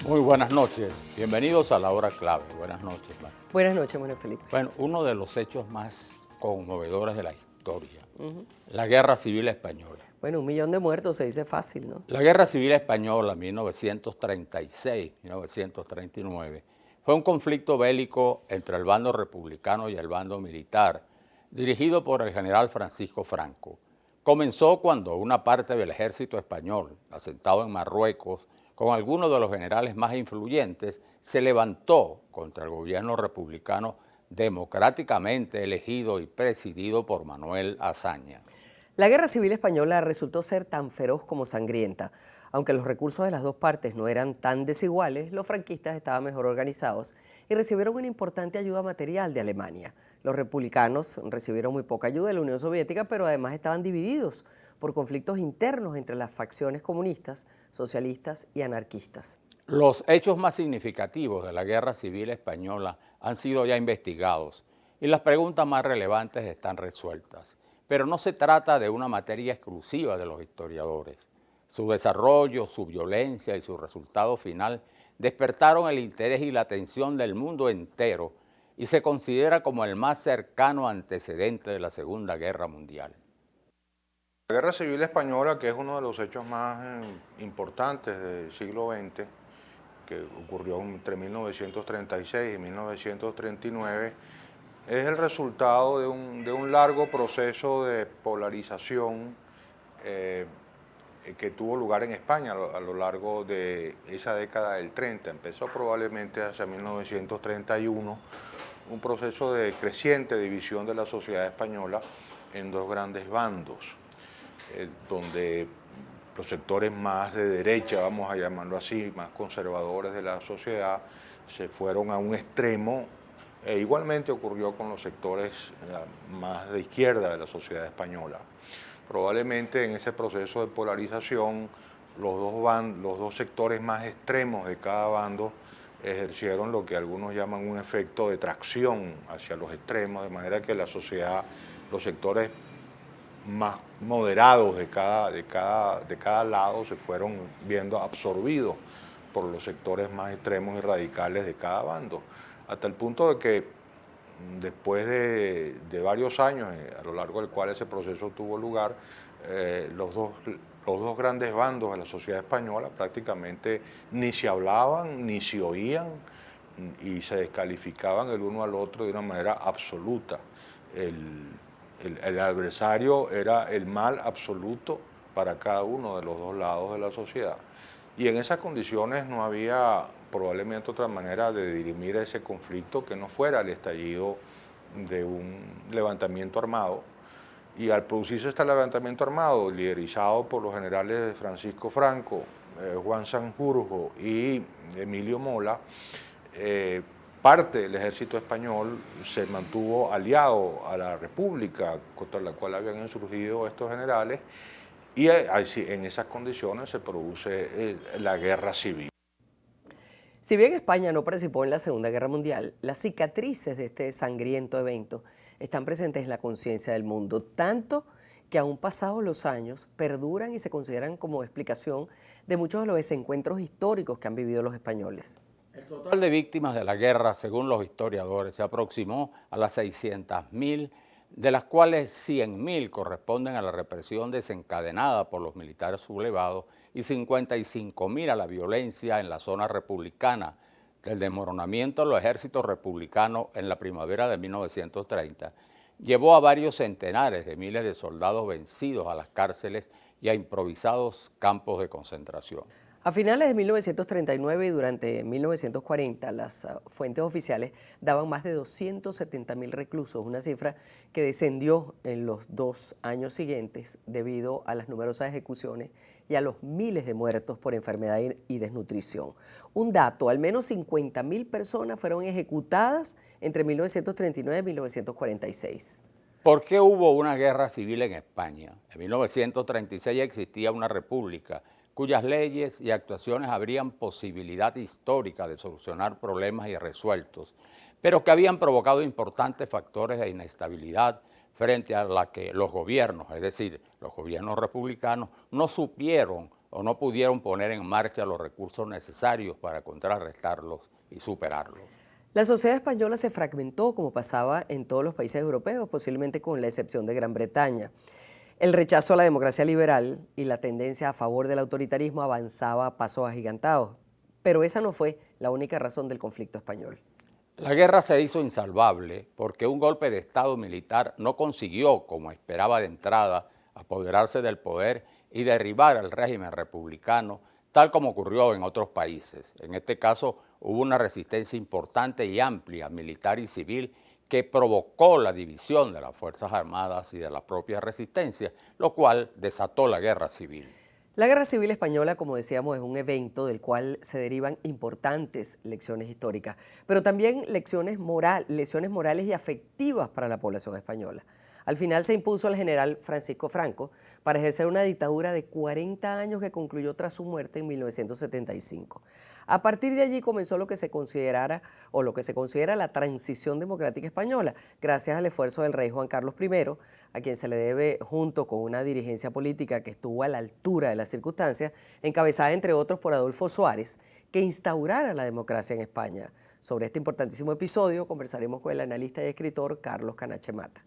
Muy buenas noches, bienvenidos a la hora clave. Buenas noches, María. Buenas noches, Manuel Felipe. Bueno, uno de los hechos más conmovedores de la historia, la Guerra Civil Española. Bueno, 1 millón de muertos se dice fácil, ¿no? La Guerra Civil Española, 1936-1939, fue un conflicto bélico entre el bando republicano y el bando militar, dirigido por el general Francisco Franco. Comenzó cuando una parte del ejército español, asentado en Marruecos, con algunos de los generales más influyentes, se levantó contra el gobierno republicano democráticamente elegido y presidido por Manuel Azaña. La Guerra Civil Española resultó ser tan feroz como sangrienta. Aunque los recursos de las dos partes no eran tan desiguales, los franquistas estaban mejor organizados y recibieron una importante ayuda material de Alemania. Los republicanos recibieron muy poca ayuda de la Unión Soviética, pero además estaban divididos por conflictos internos entre las facciones comunistas, socialistas y anarquistas. Los hechos más significativos de la Guerra Civil Española han sido ya investigados y las preguntas más relevantes están resueltas. Pero no se trata de una materia exclusiva de los historiadores. Su desarrollo, su violencia y su resultado final despertaron el interés y la atención del mundo entero y se considera como el más cercano antecedente de la Segunda Guerra Mundial. La Guerra Civil Española, que es uno de los hechos más importantes del siglo XX, que ocurrió entre 1936 y 1939, es el resultado de un largo proceso de polarización que tuvo lugar en España a lo largo de esa década del 30. Empezó probablemente hacia 1931, un proceso de creciente división de la sociedad española en dos grandes bandos, donde los sectores más de derecha, vamos a llamarlo así, más conservadores de la sociedad, se fueron a un extremo. Igualmente ocurrió con los sectores más de izquierda de la sociedad española. Probablemente en ese proceso de polarización, los dos sectores más extremos de cada bando ejercieron lo que algunos llaman un efecto de tracción hacia los extremos, de manera que la sociedad, los sectores más moderados de cada lado se fueron viendo absorbidos por los sectores más extremos y radicales de cada bando, hasta el punto de que después de varios años, a lo largo del cual ese proceso tuvo lugar, los dos grandes bandos de la sociedad española prácticamente ni se hablaban, ni se oían, y se descalificaban el uno al otro de una manera absoluta. El adversario era el mal absoluto para cada uno de los dos lados de la sociedad. Y en esas condiciones no había probablemente otra manera de dirimir ese conflicto que no fuera el estallido de un levantamiento armado. Y al producirse este levantamiento armado, liderizado por los generales Francisco Franco, Juan Sanjurjo y Emilio Mola, parte del ejército español se mantuvo aliado a la República contra la cual habían insurgido estos generales, y en esas condiciones se produce la guerra civil. Si bien España no participó en la Segunda Guerra Mundial, las cicatrices de este sangriento evento están presentes en la conciencia del mundo, tanto que aún pasados los años perduran y se consideran como explicación de muchos de los desencuentros históricos que han vivido los españoles. El total de víctimas de la guerra, según los historiadores, se aproximó a las 600.000, de las cuales 100.000 corresponden a la represión desencadenada por los militares sublevados y 55.000 a la violencia en la zona republicana, del desmoronamiento de los ejércitos republicanos en la primavera de 1930, llevó a varios centenares de miles de soldados vencidos a las cárceles y a improvisados campos de concentración. A finales de 1939 y durante 1940, las fuentes oficiales daban más de 270.000 reclusos, una cifra que descendió en los 2 años siguientes debido a las numerosas ejecuciones y a los miles de muertos por enfermedad y desnutrición. Un dato, al menos 50.000 personas fueron ejecutadas entre 1939 y 1946. ¿Por qué hubo una guerra civil en España? En 1936 existía una república cuyas leyes y actuaciones habrían posibilidad histórica de solucionar problemas irresueltos, pero que habían provocado importantes factores de inestabilidad frente a la que los gobiernos, es decir, los gobiernos republicanos, no supieron o no pudieron poner en marcha los recursos necesarios para contrarrestarlos y superarlos. La sociedad española se fragmentó como pasaba en todos los países europeos, posiblemente con la excepción de Gran Bretaña. El rechazo a la democracia liberal y la tendencia a favor del autoritarismo avanzaba a pasos agigantados, pero esa no fue la única razón del conflicto español. La guerra se hizo insalvable porque un golpe de Estado militar no consiguió, como esperaba de entrada, apoderarse del poder y derribar al régimen republicano, tal como ocurrió en otros países. En este caso, hubo una resistencia importante y amplia, militar y civil, que provocó la división de las Fuerzas Armadas y de la propia resistencia, lo cual desató la guerra civil. La Guerra Civil Española, como decíamos, es un evento del cual se derivan importantes lecciones históricas, pero también lesiones morales y afectivas para la población española. Al final se impuso al general Francisco Franco para ejercer una dictadura de 40 años que concluyó tras su muerte en 1975. A partir de allí comenzó lo que se considera la transición democrática española, gracias al esfuerzo del rey Juan Carlos I, a quien se le debe, junto con una dirigencia política que estuvo a la altura de las circunstancias, encabezada entre otros por Adolfo Suárez, que instaurara la democracia en España. Sobre este importantísimo episodio conversaremos con el analista y escritor Carlos Canache Mata.